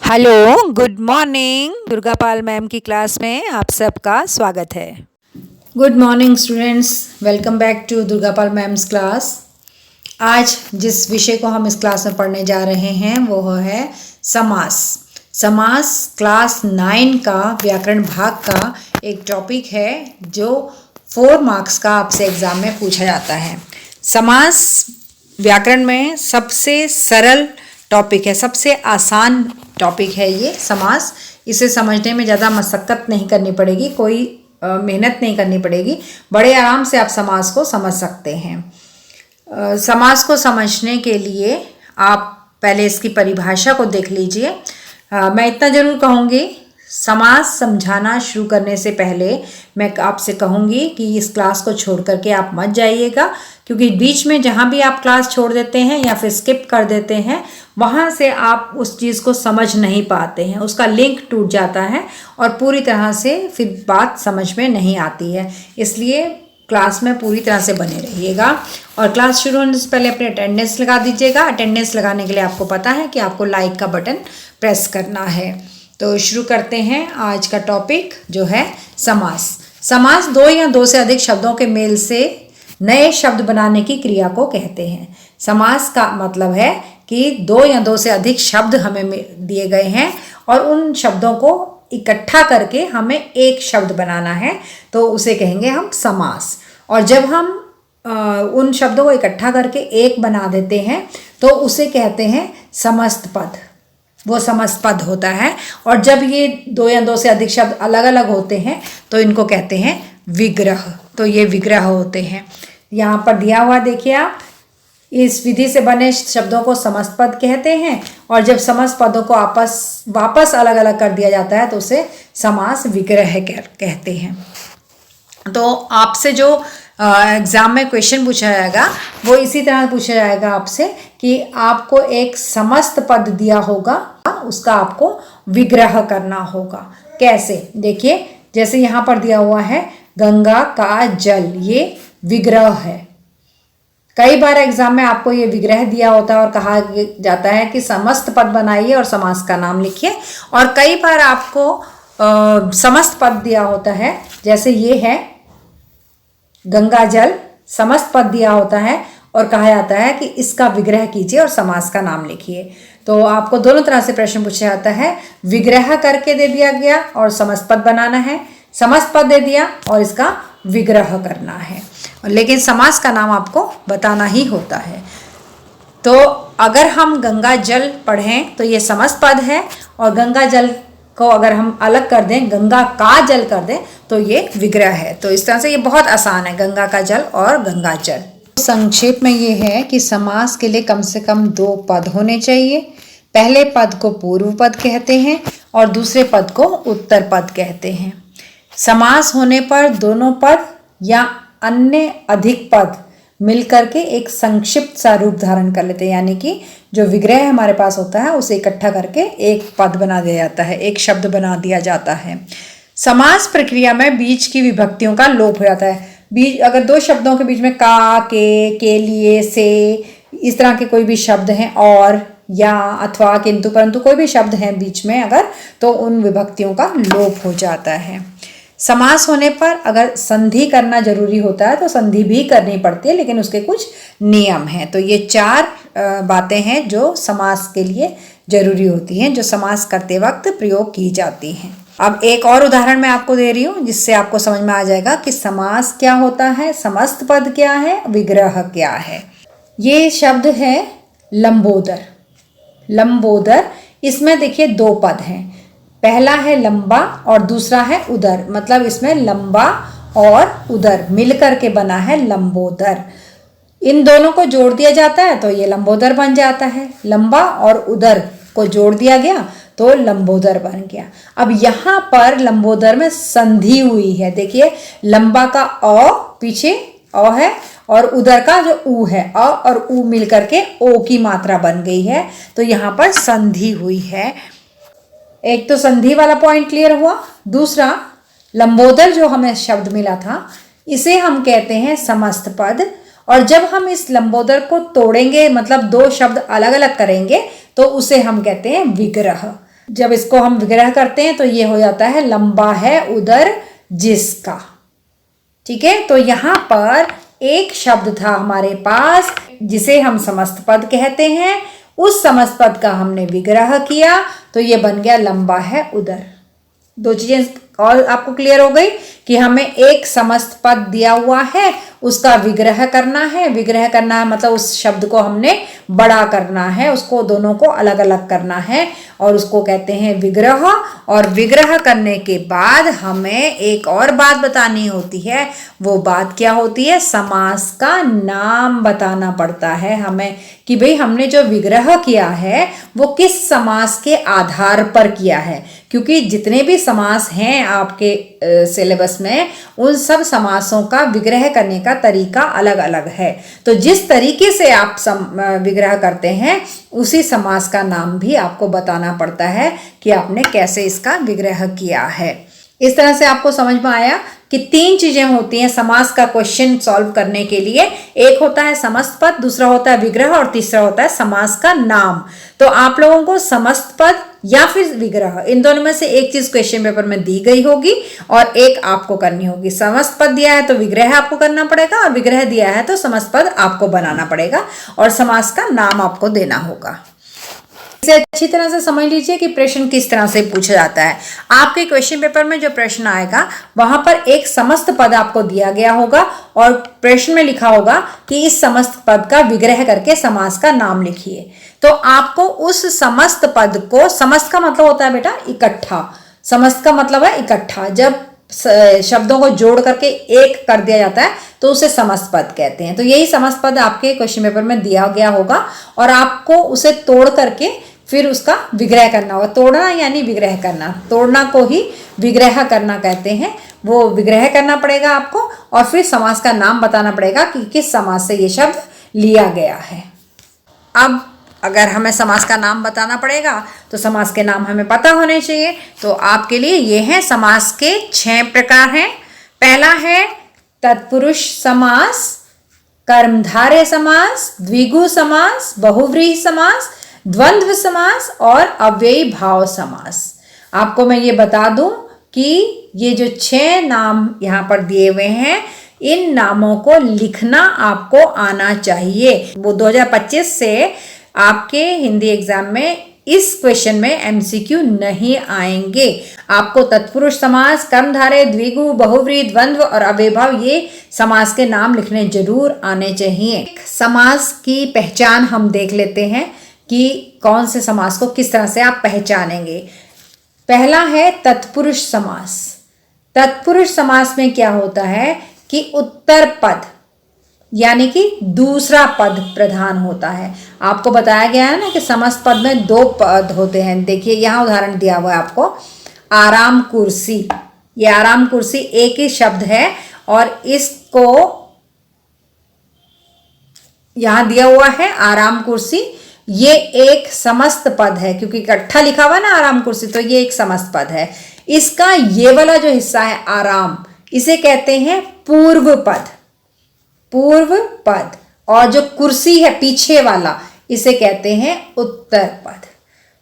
Hello, good morning. Durga Pal ma'am की class में आप सबका स्वागत है। Good morning students, welcome back to Durga Pal ma'am's class. आज जिस विषय को हम इस क्लास में पढ़ने जा रहे हैं वो है समास। समास क्लास 9 का व्याकरण भाग का एक टॉपिक है जो 4 मार्क्स का आपसे एग्जाम में पूछा जाता है। समास व्याकरण में सबसे सरल टॉपिक है, सबसे आसान टॉपिक है ये समास। इसे समझने में ज़्यादा मशक्क़त नहीं करनी पड़ेगी, कोई मेहनत नहीं करनी पड़ेगी, बड़े आराम से आप समास को समझ सकते हैं। समास को समझने के लिए आप पहले इसकी परिभाषा को देख लीजिए। मैं इतना ज़रूर कहूँगी, समास समझाना शुरू करने से पहले मैं आपसे कहूँगी कि इस क्लास को छोड़ करके आप मत जाइएगा, क्योंकि बीच में जहाँ भी आप क्लास छोड़ देते हैं या फिर स्किप कर देते हैं वहाँ से आप उस चीज़ को समझ नहीं पाते हैं, उसका लिंक टूट जाता है और पूरी तरह से फिर बात समझ में नहीं आती है। इसलिए क्लास में पूरी तरह से बने रहिएगा और क्लास शुरू होने से पहले अपनी अटेंडेंस लगा दीजिएगा। अटेंडेंस लगाने के लिए आपको पता है कि आपको लाइक का बटन प्रेस करना है। तो शुरू करते हैं आज का टॉपिक जो है समास। समास दो या दो से अधिक शब्दों के मेल से नए शब्द बनाने की क्रिया को कहते हैं। समास का मतलब है कि दो या दो से अधिक शब्द हमें दिए गए हैं और उन शब्दों को इकट्ठा करके हमें एक शब्द बनाना है, तो उसे कहेंगे हम समास। और जब हम उन शब्दों को इकट्ठा करके एक बना देते हैं तो उसे कहते हैं समस्त पद। वो समस्त पद होता है। और जब ये दो या दो से अधिक शब्द अलग अलग होते हैं तो इनको कहते हैं विग्रह। तो ये विग्रह होते हैं। यहाँ पर दिया हुआ देखिए आप, इस विधि से बने शब्दों को समस्त पद कहते हैं और जब समस्त पदों को वापस अलग अलग कर दिया जाता है तो उसे समास विग्रह कहते हैं। तो आपसे जो एग्ज़ाम में क्वेश्चन पूछा जाएगा वो इसी तरह पूछा जाएगा आपसे कि आपको एक समस्त पद दिया होगा, उसका आपको विग्रह करना होगा। कैसे, देखिए जैसे यहाँ पर दिया हुआ है गंगा का जल, ये विग्रह है। कई बार एग्जाम में आपको ये विग्रह दिया होता है और कहा जाता है कि समस्त पद बनाइए और समास का नाम लिखिए। और कई बार आपको समस्त पद दिया होता है, जैसे ये है गंगा जल, समस्त पद दिया होता है और कहा जाता है कि इसका विग्रह कीजिए और समास का नाम लिखिए। तो आपको दोनों तरह से प्रश्न पूछा जाता है। विग्रह करके दे दिया गया और समस्त पद बनाना है, समस्त पद दे दिया और इसका विग्रह करना है, लेकिन समास का नाम आपको बताना ही होता है। तो अगर हम गंगा जल पढ़ें तो ये समस्त पद है और गंगा जल को अगर हम अलग कर दें, गंगा का जल कर दें, तो ये विग्रह है। तो इस तरह से ये बहुत आसान है, गंगा का जल और गंगा जल। संक्षेप में ये है कि समास के लिए कम से कम 2 पद होने चाहिए। पहले पद को पूर्व पद कहते हैं और दूसरे पद को उत्तर पद कहते हैं। समास होने पर दोनों पद या अन्य अधिक पद मिलकर के एक संक्षिप्त सा रूप धारण कर लेते हैं, यानी कि जो विग्रह हमारे पास होता है उसे इकट्ठा करके एक पद बना दिया जाता है, एक शब्द बना दिया जाता है। समास प्रक्रिया में बीच की विभक्तियों का लोप हो जाता है। बीच अगर 2 शब्दों के बीच में का, के लिए, से, इस तरह के कोई भी शब्द हैं, और, या, अथवा, किंतु, परंतु कोई भी शब्द हैं बीच में अगर, तो उन विभक्तियों का लोप हो जाता है। समास होने पर अगर संधि करना जरूरी होता है तो संधि भी करनी पड़ती है, लेकिन उसके कुछ नियम हैं। तो ये 4 बातें हैं जो समास के लिए जरूरी होती हैं, जो समास करते वक्त प्रयोग की जाती हैं। अब एक और उदाहरण मैं आपको दे रही हूँ जिससे आपको समझ में आ जाएगा कि समास क्या होता है, समस्त पद क्या है, विग्रह क्या है। ये शब्द है लंबोदर। लंबोदर, इसमें देखिए 2 पद हैं, पहला है लंबा और दूसरा है उदर। मतलब इसमें लंबा और उदर मिलकर के बना है लंबोदर। इन दोनों को जोड़ दिया जाता है तो ये लंबोदर बन जाता है। लंबा और उदर को जोड़ दिया गया तो लंबोदर बन गया। अब यहाँ पर लंबोदर में संधि हुई है। देखिए लंबा का अ पीछे अ है और उदर का जो ऊ है, अ और ऊ मिलकर के ओ की मात्रा बन गई है। तो यहाँ पर संधि हुई है। एक तो संधि वाला पॉइंट क्लियर हुआ। दूसरा, लंबोदर जो हमें शब्द मिला था इसे हम कहते हैं समस्त पद। और जब हम इस लंबोदर को तोड़ेंगे, मतलब 2 शब्द अलग अलग करेंगे, तो उसे हम कहते हैं विग्रह। जब इसको हम विग्रह करते हैं तो ये हो जाता है लंबा है उदर जिसका। ठीक है, तो यहाँ पर एक शब्द था हमारे पास जिसे हम समस्त पद कहते हैं, उस समस्त पद का हमने विग्रह किया तो ये बन गया लंबा है उदर। दो चीजें और आपको क्लियर हो गई कि हमें एक समस्त पद दिया हुआ है, उसका विग्रह करना है। विग्रह करना है मतलब उस शब्द को हमने बड़ा करना है, उसको दोनों को अलग अलग करना है और उसको कहते हैं विग्रह। और विग्रह करने के बाद हमें एक और बात बतानी होती है। वो बात क्या होती है? समास का नाम बताना पड़ता है हमें कि भाई हमने जो विग्रह किया है वो किस समास के आधार पर किया है, क्योंकि जितने भी समास हैं आपके सिलेबस में उन सब समासों का विग्रह करने का तरीका अलग अलग है। तो जिस तरीके से आप विग्रह करते हैं उसी समास का नाम भी आपको बताना पड़ता है कि आपने कैसे इसका विग्रह किया है। इस तरह से आपको समझ में आया कि तीन चीजें होती हैं समास का क्वेश्चन सॉल्व करने के लिए। एक होता है समस्त पद, दूसरा होता है विग्रह और तीसरा होता है समास का नाम। तो आप लोगों को समस्त पद या फिर विग्रह, इन दोनों में से एक चीज क्वेश्चन पेपर में दी गई होगी और एक आपको करनी होगी। समस्त पद दिया है तो विग्रह आपको करना पड़ेगा और विग्रह दिया है तो समस्त पद आपको बनाना पड़ेगा और समास का नाम आपको देना होगा। इसे अच्छी तरह से समझ लीजिए कि प्रश्न किस तरह से पूछा जाता है। आपके क्वेश्चन पेपर में जो प्रश्न आएगा वहां पर एक समस्त पद आपको दिया गया होगा और प्रश्न में लिखा होगा कि इस समस्त पद का विग्रह करके समास का नाम लिखिए। तो आपको उस समस्त पद को, समस्त का मतलब होता है बेटा इकट्ठा, समस्त का मतलब है इकट्ठा। जब शब्दों को जोड़ करके एक कर दिया जाता है तो उसे समस्त पद कहते हैं। तो यही समस्त पद आपके क्वेश्चन पेपर में दिया गया होगा और आपको उसे तोड़ करके फिर उसका विग्रह करना होगा। तोड़ना यानी विग्रह करना, तोड़ना को ही विग्रह करना कहते हैं। वो विग्रह करना पड़ेगा आपको और फिर समास का नाम बताना पड़ेगा कि किस समास से ये शब्द लिया गया है। अब अगर हमें समास का नाम बताना पड़ेगा तो समास के नाम हमें पता होने चाहिए। तो आपके लिए ये हैं समास के 6 प्रकार हैं। पहला है तत्पुरुष समास, कर्मधारय समास, द्विगु समास, बहुव्रीहि समास, द्वंद्व समास और अव्ययी भाव समास। आपको मैं ये बता दूं कि ये जो 6 नाम यहाँ पर दिए हुए हैं इन नामों को लिखना आपको आना चाहिए। वो 2025 से आपके हिंदी एग्जाम में इस क्वेश्चन में एमसीक्यू नहीं आएंगे। आपको तत्पुरुष समास, कर्मधारय, द्विगु, बहुव्रीहि, द्वंद्व और अव्ययभाव ये समास के नाम लिखने जरूर आने चाहिए। समास की पहचान हम देख लेते हैं कि कौन से समास को किस तरह से आप पहचानेंगे। पहला है तत्पुरुष समास। तत्पुरुष समास में क्या होता है कि उत्तर पद यानी कि दूसरा पद प्रधान होता है। आपको बताया गया है ना कि समस्त पद में 2 पद होते हैं। देखिए यहाँ उदाहरण दिया हुआ है आपको, आराम कुर्सी। ये आराम कुर्सी एक ही शब्द है और इसको यहाँ दिया हुआ है आराम कुर्सी। ये एक समस्त पद है क्योंकि इकट्ठा लिखा हुआ है ना आराम कुर्सी, तो ये एक समस्त पद है। इसका ये वाला जो हिस्सा है आराम, इसे कहते हैं पूर्व पद, पूर्व पद। और जो कुर्सी है पीछे वाला इसे कहते हैं उत्तर पद।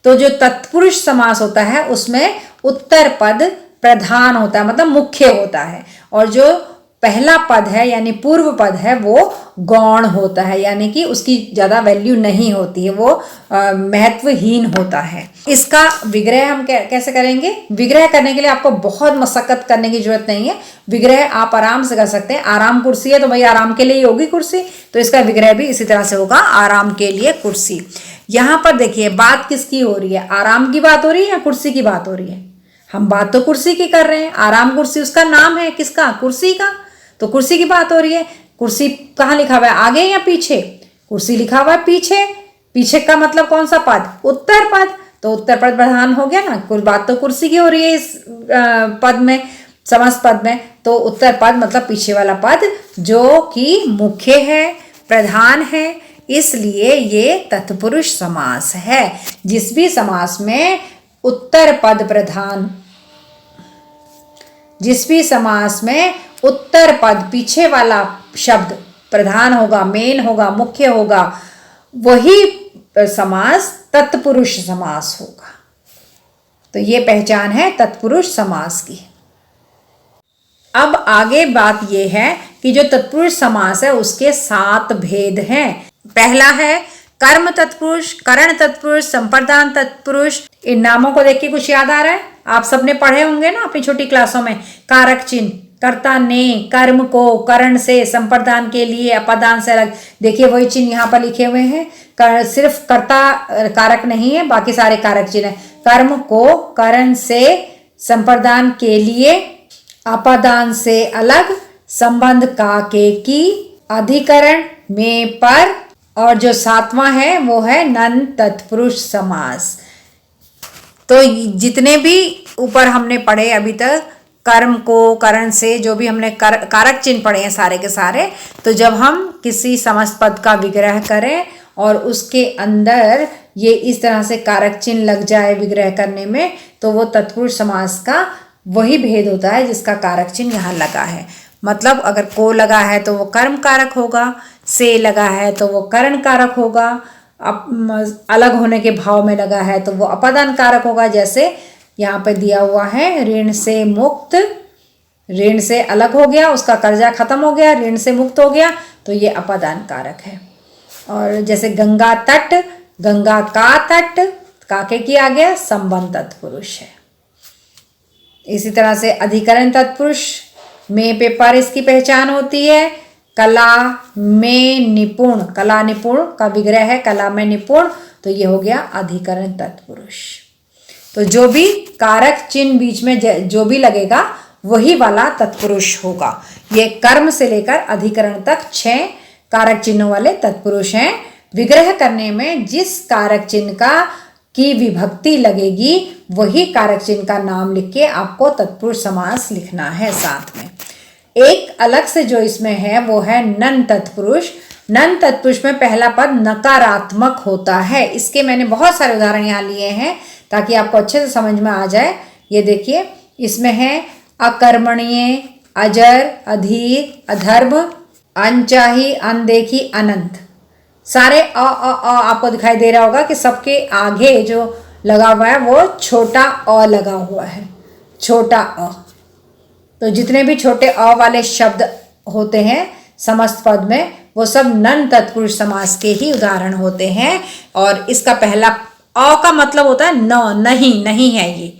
तो जो तत्पुरुष समास होता है उसमें उत्तर पद प्रधान होता है, मतलब मुख्य होता है, और जो पहला पद है यानी पूर्व पद है वो गौण होता है, यानी कि उसकी ज्यादा वैल्यू नहीं होती है, वो महत्वहीन होता है। इसका विग्रह हम कैसे करेंगे? विग्रह करने के लिए आपको बहुत मशक्कत करने की जरूरत नहीं है। विग्रह आप आराम से कर सकते हैं। आराम कुर्सी है तो भाई आराम के लिए ही होगी कुर्सी, तो इसका विग्रह भी इसी तरह से होगा, आराम के लिए कुर्सी। यहाँ पर देखिए बात किसकी हो रही है, आराम की बात हो रही है या कुर्सी की बात हो रही है? हम बात तो कुर्सी की कर रहे हैं। आराम कुर्सी उसका नाम है, किसका? कुर्सी का। तो कुर्सी की बात हो रही है। कुर्सी कहाँ लिखा हुआ है, आगे या पीछे? कुर्सी लिखा हुआ है पीछे। पीछे का मतलब कौन सा पद? उत्तर पद। तो उत्तर पद प्रधान हो गया ना, कुछ बात तो कुर्सी की हो रही है इस पद में, समस्त पद में। तो उत्तर पद मतलब पीछे वाला पद जो कि मुख्य है, प्रधान है, इसलिए ये तत्पुरुष समास है। जिस भी समास में उत्तर पद प्रधान, जिस भी समास में उत्तर पद पीछे वाला शब्द प्रधान होगा, मेन होगा, मुख्य होगा, वही समास तत्पुरुष समास होगा। तो ये पहचान है तत्पुरुष समास की। अब आगे बात ये है कि जो तत्पुरुष समास है उसके 7 भेद हैं। पहला है कर्म तत्पुरुष, करण तत्पुरुष, संप्रदान तत्पुरुष। इन नामों को देख के कुछ याद आ रहा है? आप सबने पढ़े होंगे ना अपनी छोटी क्लासों में। कारक चिन्ह, कर्ता ने कर्म को करण से, संप्रदान के लिए अपादान से अलग। देखिए वही चिन्ह यहाँ पर लिखे हुए हैं। सिर्फ कर्ता कारक नहीं है, बाकी सारे कारक चिन्ह है। कर्म को करण से, संप्रदान के लिए, अपादान से अलग, संबंध का के की, अधिकरण में पर, और जो 7वां है वो है नन तत्पुरुष समास। तो जितने भी ऊपर हमने पढ़े अभी तक, कर्म को करण से, जो भी हमने कारक चिन्ह पढ़े हैं सारे के सारे, तो जब हम किसी समस्त पद का विग्रह करें और उसके अंदर ये इस तरह से कारक चिन्ह लग जाए विग्रह करने में, तो वो तत्पुरुष समास का वही भेद होता है जिसका कारक चिन्ह यहाँ लगा है। मतलब अगर को लगा है तो वो कर्म कारक होगा, से लगा है तो वो करण कारक होगा, अलग होने के भाव में लगा है तो वो अपादान कारक होगा। जैसे यहाँ पे दिया हुआ है ऋण से मुक्त, ऋण से अलग हो गया, उसका कर्जा खत्म हो गया, ऋण से मुक्त हो गया, तो ये अपादान कारक है। और जैसे गंगा तट, गंगा का तट, काके की आ गया, संबंध तत्पुरुष है। इसी तरह से अधिकरण तत्पुरुष, में पे पर इसकी पहचान होती है। कला में निपुण, कला निपुण का विग्रह है, कला में निपुण, तो ये हो गया अधिकरण तत्पुरुष। तो जो भी कारक चिन्ह बीच में जो भी लगेगा वही वाला तत्पुरुष होगा। ये कर्म से लेकर अधिकरण तक 6 कारक चिन्हों वाले तत्पुरुष हैं। विग्रह करने में जिस कारक चिन्ह की विभक्ति लगेगी वही कारक चिन्ह का नाम लिख के आपको तत्पुरुष समास लिखना है साथ में। एक अलग से जो इसमें है वो है नन तत्पुरुष। नन तत्पुरुष में पहला पद नकारात्मक होता है। इसके मैंने बहुत सारे उदाहरण यहाँ लिए हैं ताकि आपको अच्छे से समझ में आ जाए। ये देखिए, इसमें है अकर्मणीय, अजर, अधीर, अधर्म, अनचाही, अनदेखी, अनंत। सारे आपको दिखाई दे रहा होगा कि सबके आगे जो लगा हुआ है वो छोटा अ लगा हुआ है, छोटा अ। तो जितने भी छोटे अ वाले शब्द होते हैं समस्त पद में वो सब नन तत्पुरुष समास के ही उदाहरण होते हैं। और इसका पहला अ का मतलब होता है न, नहीं, नहीं है ये।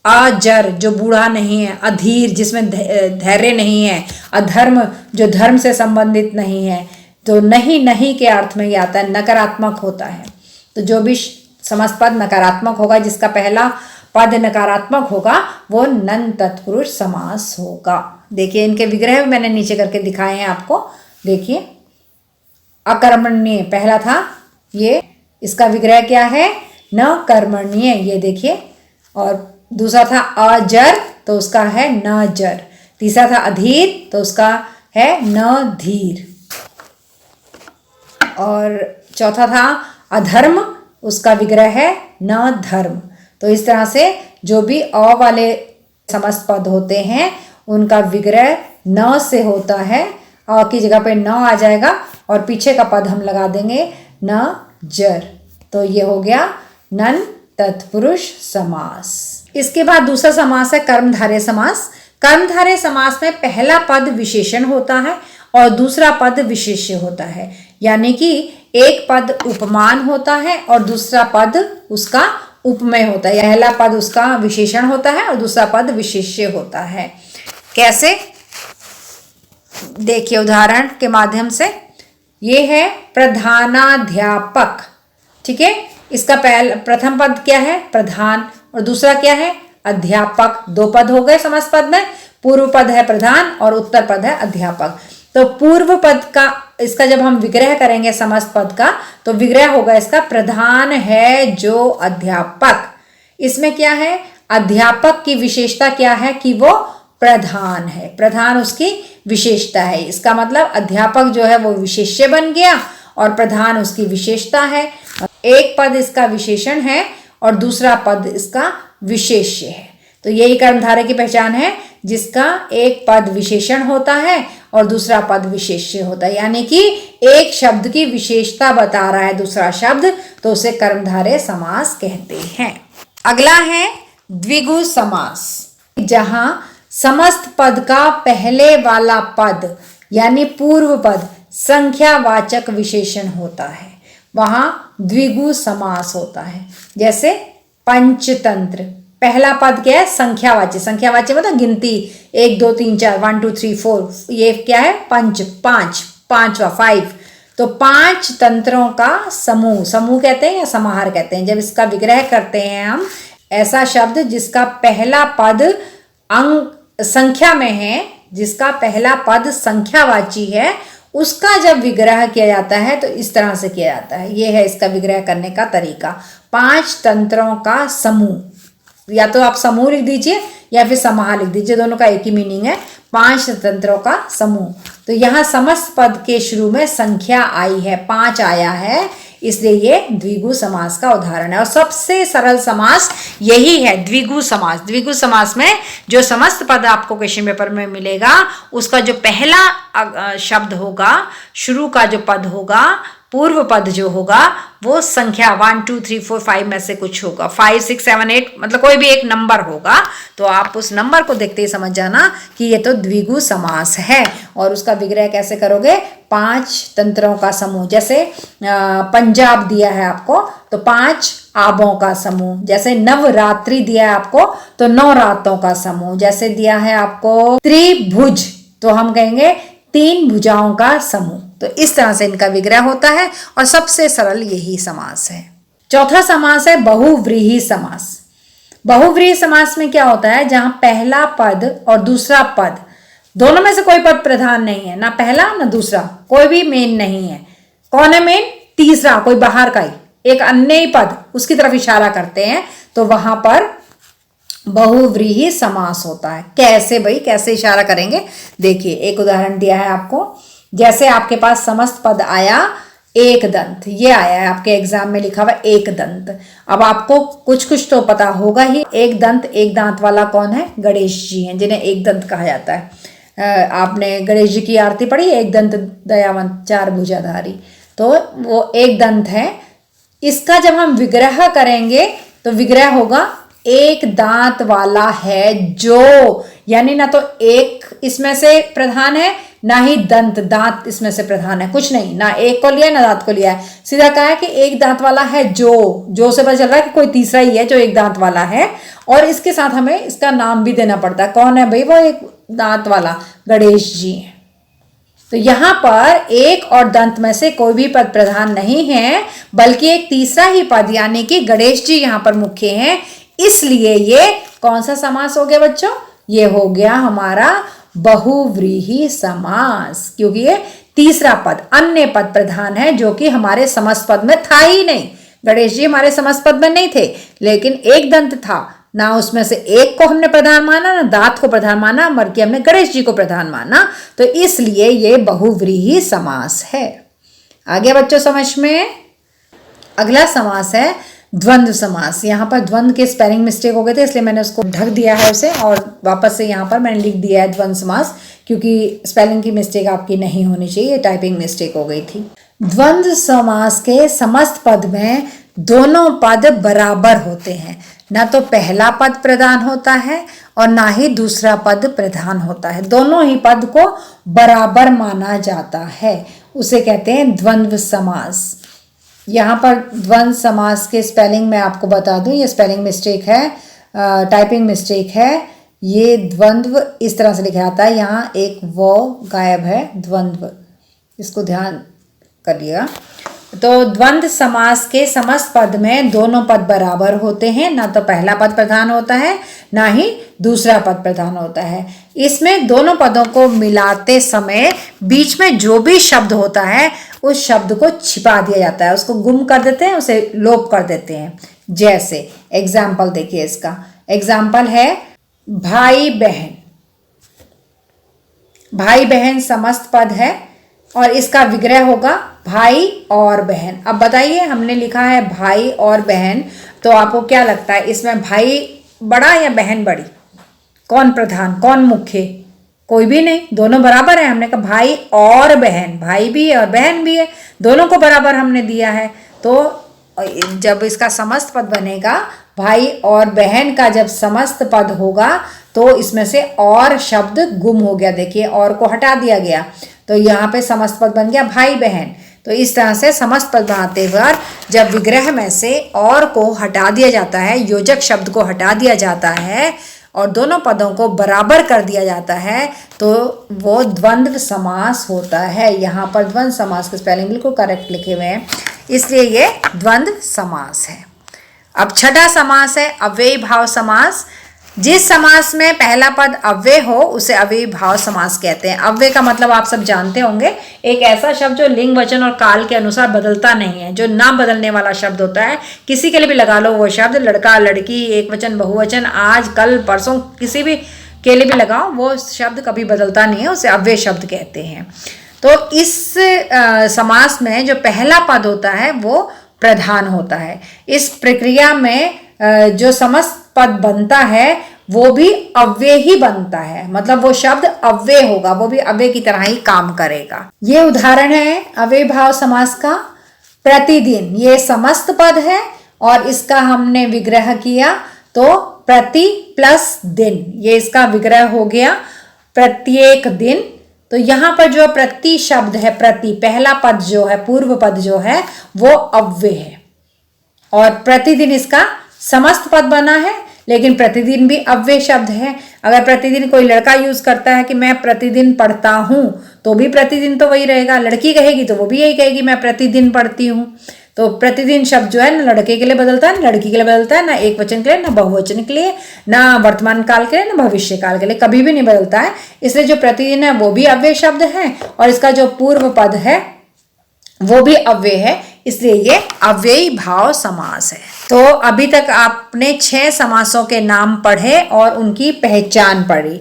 अजर जो बूढ़ा नहीं है, अधीर जिसमें धैर्य नहीं है, अधर्म जो धर्म से संबंधित नहीं है। तो नहीं, नहीं के अर्थ में ये आता है, नकारात्मक होता है। तो जो भी समस्त पद नकारात्मक होगा, जिसका पहला पद नकारात्मक होगा, वो नन तत्पुरुष समास होगा। देखिए इनके विग्रह भी मैंने नीचे करके दिखाए हैं आपको। देखिए अकर्मण्य पहला था, ये इसका विग्रह क्या है, न कर्मण्य, ये देखिए। और दूसरा था अजर, तो उसका है न जर। तीसरा था अधीर, तो उसका है न धीर। और चौथा था अधर्म, उसका विग्रह है न धर्म। तो इस तरह से जो भी अ वाले समस्त पद होते हैं उनका विग्रह न से होता है। अ की जगह पे न आ जाएगा और पीछे का पद हम लगा देंगे न जर। तो ये हो गया नन तत्पुरुष समास। इसके बाद दूसरा समास है कर्मधारय समास। कर्मधारय समास में पहला पद विशेषण होता है और दूसरा पद विशेष्य होता है। यानी कि एक पद उपमान होता है और दूसरा पद उसका उपमेय होता है। पहला पद उसका विशेषण होता है और दूसरा पद विशेष्य होता है। कैसे, देखिए उदाहरण के माध्यम से। ये है प्रधानाध्यापक, ठीक है। इसका प्रथम पद क्या है, प्रधान, और दूसरा क्या है, अध्यापक। 2 पद हो गए समस्त पद में। पूर्व पद है प्रधान और उत्तर पद है अध्यापक। तो पूर्व पद का इसका जब हम विग्रह करेंगे समस्त पद का, तो विग्रह होगा इसका प्रधान है जो अध्यापक। इसमें क्या है, अध्यापक की विशेषता क्या है कि वो प्रधान है, प्रधान उसकी विशेषता है। इसका मतलब अध्यापक जो है वो विशेष्य बन गया और प्रधान उसकी विशेषता है। एक पद इसका विशेषण है और दूसरा पद इसका विशेष्य है। तो यही कर्मधारय की पहचान है, जिसका एक पद विशेषण होता है और दूसरा पद विशेष्य होता है। यानी कि एक शब्द की विशेषता बता रहा है दूसरा शब्द, तो उसे कर्मधारय समास कहते हैं। अगला है द्विगु समास, जहां समस्त पद का पहले वाला पद यानी पूर्व पद संख्यावाचक विशेषण होता है, वहां द्विगु समास होता है। जैसे पंचतंत्र, पहला पद क्या है? संख्यावाची। संख्यावाची मतलब गिनती, 1 2 3 4, 1 2 3 4, ये क्या है? पंच, पांच, पांचवा, 5। तो 5 तंत्रों का समूह, समूह कहते हैं या समाहार कहते हैं, जब इसका विग्रह करते हैं हम, ऐसा शब्द जिसका पहला पद अंक संख्या में है, जिसका पहला पद संख्यावाची है, उसका जब विग्रह किया जाता है तो इस तरह से किया जाता है। यह है इसका विग्रह करने का तरीका। 5 तंत्रों का समूह, या तो आप समूह लिख दीजिए या फिर समाहार लिख दीजिए, दोनों का एक ही मीनिंग है। 5 तंत्रों का समूह। तो यहाँ समस्त पद के शुरू में संख्या आई है, 5 आया है, इसलिए ये द्विगु समास का उदाहरण है। और सबसे सरल समास यही है, द्विगु समास। द्विगु समास में जो समस्त पद आपको क्वेश्चन पेपर में मिलेगा, उसका जो पहला शब्द होगा, शुरू का जो पद होगा, पूर्व पद जो होगा, वो संख्या 1 2 3 4 5 में से कुछ होगा, 5 6 7 8, मतलब कोई भी एक नंबर होगा। तो आप उस नंबर को देखते ही समझ जाना कि ये तो द्विगु समास है। और उसका विग्रह कैसे करोगे? 5 तंत्रों का समूह। जैसे पंजाब दिया है आपको, तो 5 आबों का समूह। जैसे नवरात्रि दिया है आपको, तो 9 रातों का समूह। जैसे दिया है आपको त्रिभुज, तो हम कहेंगे 3 भुजाओं का समूह। तो इस तरह से इनका विग्रह होता है और सबसे सरल यही समास है। चौथा समास है बहुव्रीहि समास। बहुव्रीहि समास में क्या होता है? जहां पहला पद और दूसरा पद दोनों में से कोई पद प्रधान नहीं है, ना पहला ना दूसरा, कोई भी मेन नहीं है। कौन है मेन? तीसरा, कोई बाहर का ही एक अन्य ही पद, उसकी तरफ इशारा करते हैं, तो वहां पर बहुव्रीहि समास होता है। कैसे भाई, कैसे इशारा करेंगे? देखिए, एक उदाहरण दिया है आपको। जैसे आपके पास समस्त पद आया एक दंत, ये आया है आपके एग्जाम में लिखा हुआ एक दंत। अब आपको कुछ कुछ तो पता होगा ही। एक दंत, एक दांत वाला कौन है? गणेश जी हैं, जिन्हें एक दंत कहा जाता है। आपने गणेश जी की आरती पढ़ी, एक दंत दयावंत चार भुजाधारी, तो वो एक दंत है। इसका जब हम विग्रह करेंगे तो विग्रह होगा एक दांत वाला है जो, यानी ना तो एक इसमें से प्रधान है, ना ही दंत दांत इसमें से प्रधान है, कुछ नहीं, ना एक को लिया है ना दांत को लिया है, सीधा कहा है कि एक दांत वाला है जो से पता चल रहा है कि कोई तीसरा ही है जो एक दांत वाला है। और इसके साथ हमें इसका नाम भी देना पड़ता है। कौन है भाई? वो एक दांत वाला गणेश जी है। तो यहां पर एक और दंत में से कोई भी पद प्रधान नहीं है, बल्कि एक तीसरा ही पद यानी कि गणेश जी यहां पर मुख्य हैं। इसलिए ये कौन सा समास हो गया बच्चों? ये हो गया हमारा बहुव्रीहि समास, क्योंकि ये तीसरा पद, अन्य पद प्रधान है, जो कि हमारे समस्त पद में था ही नहीं। गणेश जी हमारे समस्त पद में नहीं थे, लेकिन एक दंत था, ना उसमें से एक को हमने प्रधान माना, ना दांत को प्रधान माना, बल्कि हमने गणेश जी को प्रधान माना। तो इसलिए ये बहुव्रीहि समास है। आगे बच्चों समझ में। अगला समास है द्वंद्व समास। यहाँ पर द्वंद्व के स्पेलिंग मिस्टेक हो गए थे, इसलिए मैंने उसको ढक दिया है उसे, और वापस से यहाँ पर मैंने लिख दिया है द्वंद्व समास, क्योंकि स्पेलिंग की मिस्टेक आपकी नहीं होनी चाहिए, टाइपिंग मिस्टेक हो गई थी। द्वंद्व समास के समस्त पद में दोनों पद बराबर होते हैं, ना तो पहला पद प्रधान होता है और ना ही दूसरा पद प्रधान होता है। दोनों ही पद को बराबर माना जाता है, उसे कहते हैं द्वंद्व समास। यहाँ पर द्वंद्व समास के स्पेलिंग मैं आपको बता दूं, ये स्पेलिंग मिस्टेक है, टाइपिंग मिस्टेक है। ये द्वंद्व इस तरह से लिखा जाता है, यहाँ एक वो गायब है, द्वंद्व, इसको ध्यान करिएगा। तो द्वंद्व समास के समस्त पद में दोनों पद बराबर होते हैं, ना तो पहला पद प्रधान होता है ना ही दूसरा पद प्रधान होता है। इसमें दोनों पदों को मिलाते समय बीच में जो भी शब्द होता है उस शब्द को छिपा दिया जाता है, उसको गुम कर देते हैं, उसे लोप कर देते हैं। जैसे एग्जाम्पल देखिए, इसका एग्जाम्पल है भाई बहन। भाई बहन समस्त पद है और इसका विग्रह होगा भाई और बहन। अब बताइए, हमने लिखा है भाई और बहन, तो आपको क्या लगता है इसमें भाई बड़ा या बहन बड़ी? कौन प्रधान, कौन मुख्य? कोई भी नहीं, दोनों बराबर है। हमने कहा भाई और बहन, भाई भी है और बहन भी है, दोनों को बराबर हमने दिया है। तो जब इसका समस्त पद बनेगा भाई और बहन का जब समस्त पद होगा तो इसमें से और शब्द गुम हो गया। देखिए और को हटा दिया गया तो यहाँ पे समस्त पद बन गया भाई बहन। तो इस तरह से समस्त पद बनाते वक्त जब विग्रह में से और को हटा दिया जाता है, योजक शब्द को हटा दिया जाता है और दोनों पदों को बराबर कर दिया जाता है तो वो द्वंद्व समास होता है। यहाँ पर द्वंद्व समास के स्पेलिंग बिल्कुल करेक्ट लिखे हुए हैं, इसलिए ये द्वंद्व समास है। अब छठा समास है अव्ययी भाव समास। जिस समास में पहला पद अव्यय हो उसे अव्ययी भाव समास कहते हैं। अव्यय का मतलब आप सब जानते होंगे, एक ऐसा शब्द जो लिंग वचन और काल के अनुसार बदलता नहीं है, जो ना बदलने वाला शब्द होता है। किसी के लिए भी लगा लो वो शब्द, लड़का लड़की, एक वचन बहुवचन, आज कल परसों, किसी भी के लिए भी लगाओ, वो शब्द कभी बदलता नहीं है, उसे अव्यय शब्द कहते हैं। तो इस समास में जो पहला पद होता है वो प्रधान होता है। इस प्रक्रिया में जो समस्त पद बनता है वो भी अव्यय ही बनता है, मतलब वो शब्द अव्यय होगा, वो भी अव्यय की तरह ही काम करेगा। ये उदाहरण है अव्ययी भाव समास का। प्रतिदिन ये समस्त पद है और इसका हमने विग्रह किया तो प्रति प्लस दिन, ये इसका विग्रह हो गया प्रत्येक दिन। तो यहाँ पर जो प्रति शब्द है, प्रति पहला पद जो है, पूर्व पद जो है वो अव्यय है और प्रतिदिन इसका समस्त पद बना है, लेकिन प्रतिदिन भी अव्यय शब्द है। अगर प्रतिदिन कोई लड़का यूज करता है कि मैं प्रतिदिन पढ़ता हूं तो भी प्रतिदिन तो वही रहेगा, लड़की कहेगी तो वो भी यही कहेगी मैं प्रतिदिन पढ़ती हूं। तो प्रतिदिन शब्द जो है ना लड़के के लिए बदलता है ना लड़की के लिए बदलता है, ना एक वचन के लिए ना बहुवचन के लिए, ना वर्तमान काल के लिए ना भविष्य काल के लिए, कभी भी नहीं बदलता है। इसलिए जो प्रतिदिन है वो भी अव्यय शब्द है और इसका जो पूर्व पद है वो भी अव्यय है, इसलिए ये अव्ययी भाव समास है। तो अभी तक आपने 6 समासों के नाम पढ़े और उनकी पहचान पढ़ी।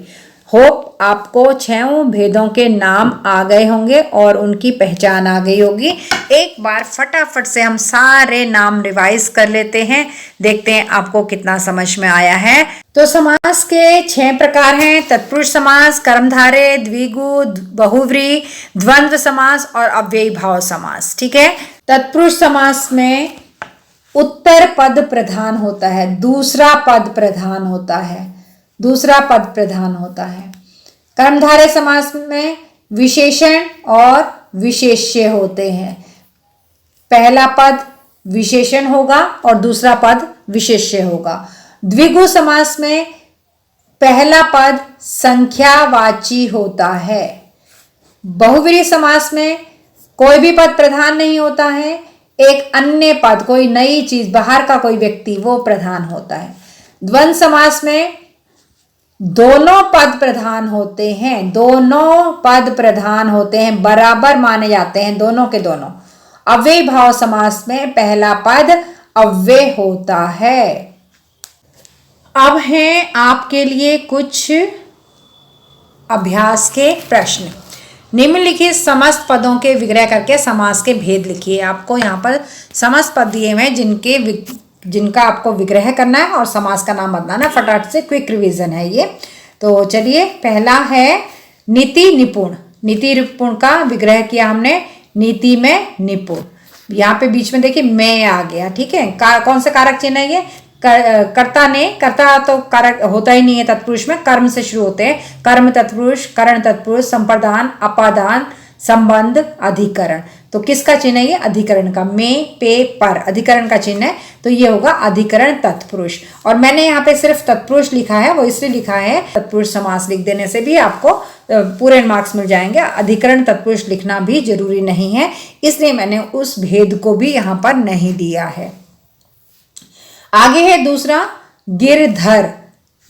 होप आपको 6 भेदों के नाम आ गए होंगे और उनकी पहचान आ गई होगी। एक बार फटाफट से हम सारे नाम रिवाइज कर लेते हैं, देखते हैं आपको कितना समझ में आया है। तो समास के 6 प्रकार हैं: तत्पुरुष समास, कर्मधारय, द्विगु, बहुव्रीहि, द्वंद्व समास और अव्ययी भाव समास। ठीक है। तत्पुरुष समास में उत्तर पद प्रधान होता है, दूसरा पद प्रधान होता है, दूसरा पद प्रधान होता है। कर्मधारय समास में विशेषण और विशेष्य होते हैं, पहला पद विशेषण होगा और दूसरा पद विशेष्य होगा। द्विगु समास में पहला पद संख्यावाची होता है। बहुव्रीहि समास में कोई भी पद प्रधान नहीं होता है, एक अन्य पद, कोई नई चीज, बाहर का कोई व्यक्ति, वो प्रधान होता है। द्वंद्व समास में दोनों पद प्रधान होते हैं, दोनों पद प्रधान होते हैं, बराबर माने जाते हैं दोनों के दोनों। अव्ययी भाव समास में पहला पद अव्यय होता है। अब हैं आपके लिए कुछ अभ्यास के प्रश्न। निम्नलिखित समस्त पदों के विग्रह करके समास के भेद लिखिए। आपको यहाँ पर समस्त पद दिए हुए हैं जिनका आपको विग्रह करना है और समास का नाम बताना है। फटाफट से क्विक रिवीजन है ये। तो चलिए, पहला है नीति निपुण। नीति निपुण का विग्रह किया हमने, नीति में निपुण। यहाँ पे बीच में देखिए मैं आ गया। ठीक है। कौन सा कारक चिन्ह है ये? कर्ता ने, कर्ता तो कारक होता ही नहीं है तत्पुरुष में, कर्म से शुरू होते हैं। कर्म तत्पुरुष, करण तत्पुरुष, संप्रदान, अपादान, संबंध, अधिकरण। तो किसका चिन्ह है ये? अधिकरण का। में, पे, पर, अधिकरण का चिन्ह है, तो ये होगा अधिकरण तत्पुरुष। और मैंने यहाँ पे सिर्फ तत्पुरुष लिखा है, वो इसलिए लिखा है, तत्पुरुष समास लिख देने से भी आपको पूरे मार्क्स मिल जाएंगे। अधिकरण तत्पुरुष लिखना भी जरूरी नहीं है, इसलिए मैंने उस भेद को भी यहाँ पर नहीं दिया है। आगे है दूसरा गिरधर।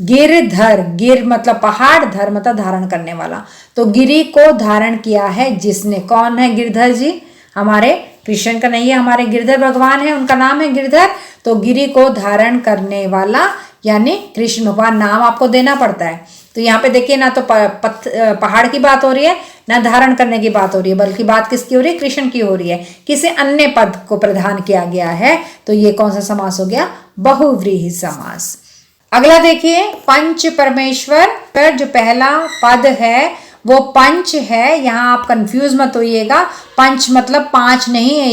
गिरधर, गिर मतलब पहाड़, धर मतलब धारण करने वाला। तो गिरी को धारण किया है जिसने। कौन है गिरधर जी? हमारे कृष्ण का नहीं है, हमारे गिरधर भगवान है, उनका नाम है गिरधर। तो गिरी को धारण करने वाला यानी कृष्ण भगवान नाम आपको देना पड़ता है। तो यहाँ पे देखिए, ना तो पहाड़ की बात हो रही है, ना धारण करने की बात हो रही है, बल्कि बात किसकी हो रही है? कृष्ण की हो रही है। किसी अन्य पद को प्रधान किया गया है, तो ये कौन सा समास हो गया? बहुव्रीहि समास। अगला देखिए, पंच परमेश्वर पर जो पहला पद है वो पंच है। यहाँ आप कंफ्यूज मत होइएगा, पंच मतलब पांच नहीं है,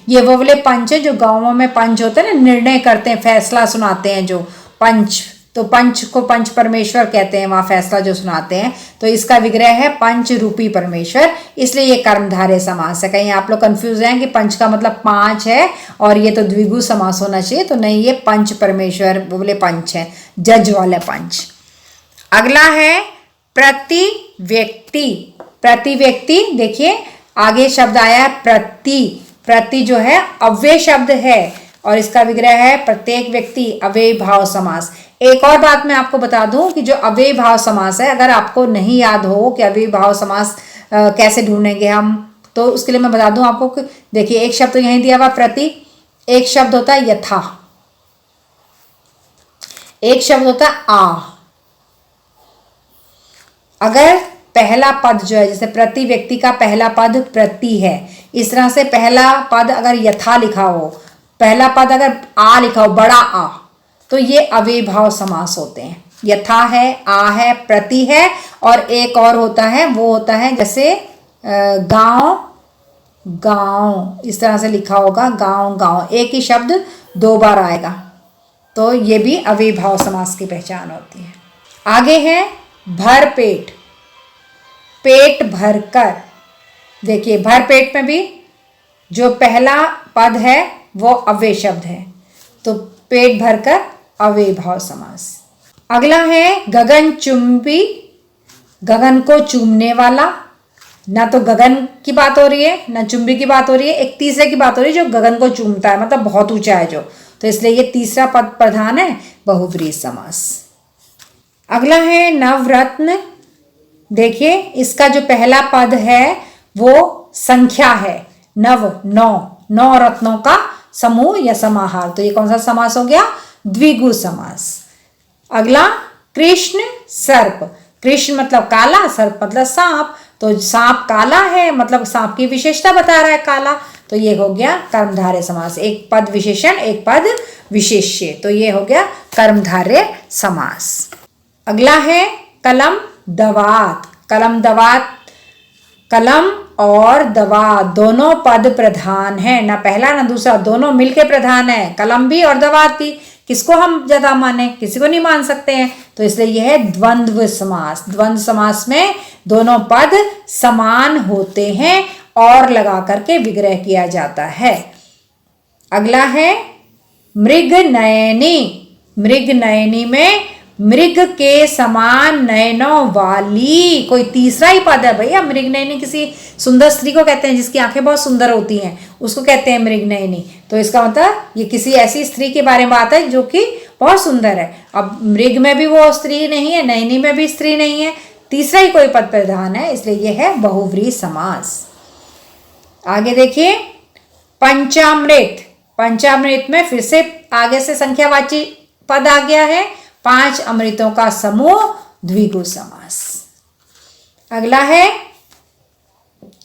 ये वो वाले पंच है जो गांवों में पंच होते हैं ना, निर्णय करते हैं, फैसला सुनाते हैं जो पंच, तो पंच को पंच परमेश्वर कहते हैं, वहाँ फैसला जो सुनाते हैं। तो इसका विग्रह है पंच रूपी परमेश्वर, इसलिए ये कर्मधारय समास है। कहीं आप लोग कंफ्यूज हैं कि पंच का मतलब पांच है और ये तो द्विगु समास होना चाहिए, तो नहीं, ये पंच परमेश्वर बोले पंच है, जज वाले पंच। अगला है प्रति व्यक्ति। प्रति व्यक्ति, देखिए आगे शब्द आया है प्रति। प्रति जो है अव्यय शब्द है और इसका विग्रह है प्रत्येक व्यक्ति, अव्यय भाव समास। एक और बात मैं आपको बता दूं कि जो अव्यय भाव समास है, अगर आपको नहीं याद हो कि अव्यय भाव समास कैसे ढूंढेंगे हम, तो उसके लिए मैं बता दूं आपको कि देखिए एक शब्द तो यहीं दिया हुआ प्रति, एक शब्द होता है यथा, एक शब्द होता है आ। अगर पहला पद जो है, जैसे प्रति व्यक्ति का पहला पद प्रति है, इस तरह से पहला पद अगर यथा लिखा हो, पहला पद अगर आ लिखा हो, बड़ा आ, तो ये अव्यय भाव समास होते हैं। यथा है, आ है, प्रति है, और एक और होता है, वो होता है जैसे गांव गांव, इस तरह से लिखा होगा गांव गांव, एक ही शब्द दो बार आएगा, तो ये भी अव्यय भाव समास की पहचान होती है। आगे है भर पेट, पेट भरकर। देखिए भर पेट में भी जो पहला पद है वो अव्यय शब्द है, तो पेट भरकर अव्यय भाव समास। अगला है गगन चुंबी, गगन को चूमने वाला। ना तो गगन की बात हो रही है ना चुंबी की बात हो रही है, एक तीसरे की बात हो रही है जो गगन को चूमता है, मतलब बहुत ऊंचा है जो, तो इसलिए ये तीसरा पद प्रधान है, बहुव्रीहि समास। अगला है नवरत्न। देखिए इसका जो पहला पद है वो संख्या है, नव नौ, नौ रत्नों का समूह या समाहार, तो ये कौन सा समास हो गया, द्विगु समास। अगला कृष्ण सर्प, कृष्ण मतलब काला, सर्प मतलब सांप, तो सांप काला है मतलब सांप की विशेषता बता रहा है काला, तो ये हो गया कर्मधारय समास। एक पद विशेषण एक पद विशेष्य, तो ये हो गया कर्मधारय समास। अगला है कलम दवात। कलम दवात, कलम और दवात दोनों पद प्रधान है, ना पहला ना दूसरा, दोनों मिलके प्रधान है, कलम भी और दवात भी। किसको हम ज्यादा माने, किसी को नहीं मान सकते हैं, तो इसलिए यह है द्वंद्व समास। द्वंद्व समास में दोनों पद समान होते हैं और लगा करके विग्रह किया जाता है। अगला है मृग नयनी। मृग नयनी में मृग के समान नयनों वाली, कोई तीसरा ही पद है भैया। मृग नयनी किसी सुंदर स्त्री को कहते हैं जिसकी आंखें बहुत सुंदर होती हैं, उसको कहते हैं मृग नयनी, तो इसका मतलब ये किसी ऐसी स्त्री के बारे में बात है जो कि बहुत सुंदर है। अब मृग में भी वो स्त्री नहीं है, नयनी में भी स्त्री नहीं है, तीसरा ही कोई पद प्रधान है, इसलिए यह है बहुव्रीहि समास। आगे देखिए पंचामृत। पंचामृत में फिर से आगे से संख्यावाची पद आ गया है, 5 अमृतों का समूह, द्विगु समास। अगला है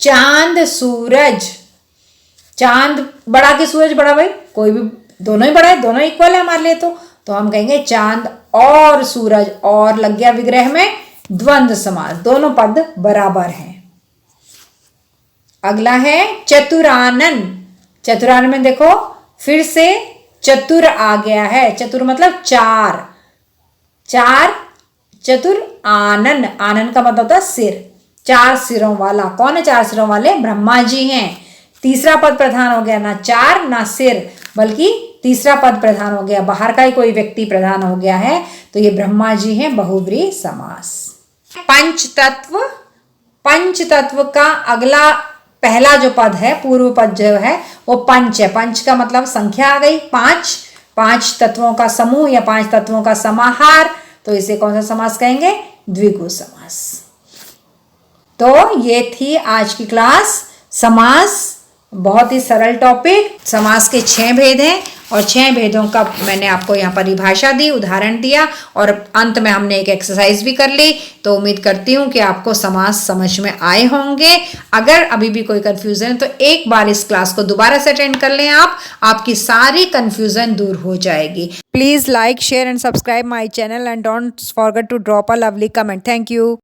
चांद सूरज। चांद बड़ा कि सूरज बड़ा, भाई कोई भी, दोनों ही बड़ा है, दोनों इक्वल है हमारे लिए, तो हम कहेंगे चांद और सूरज, और लग गया विग्रह में द्वंद्व समास, दोनों पद बराबर हैं। अगला है चतुरानन। चतुरानन में देखो फिर से चतुर आ गया है, चतुर मतलब चार, चार चतुर आनन, आनन का मतलब होता है सिर, 4 सिरों वाला। कौन है 4 सिरों वाले, ब्रह्मा जी हैं। तीसरा पद प्रधान हो गया, ना चार ना सिर, बल्कि तीसरा पद प्रधान हो गया, बाहर का ही कोई व्यक्ति प्रधान हो गया है, तो ये ब्रह्मा जी हैं, बहुव्रीहि समास। पंचतत्व। पंचतत्व का अगला पहला जो पद है, पूर्व पद जो है वो पंच है। पंच का मतलब संख्या आ गई, 5, 5 तत्वों का समूह या 5 तत्वों का समाहार, तो इसे कौन सा समास कहेंगे, द्विगु समास। तो ये थी आज की क्लास, समास, बहुत ही सरल टॉपिक। समास के 6 भेद हैं और 6 भेदों का मैंने आपको यहाँ परिभाषा दी, उदाहरण दिया, और अंत में हमने एक एक्सरसाइज भी कर ली। तो उम्मीद करती हूँ कि आपको समास समझ में आए होंगे। अगर अभी भी कोई कन्फ्यूजन है तो एक बार इस क्लास को दोबारा से अटेंड कर लें, आपकी सारी कन्फ्यूजन दूर हो जाएगी। Please like, share and subscribe my channel and don't forget to drop a lovely comment. Thank you.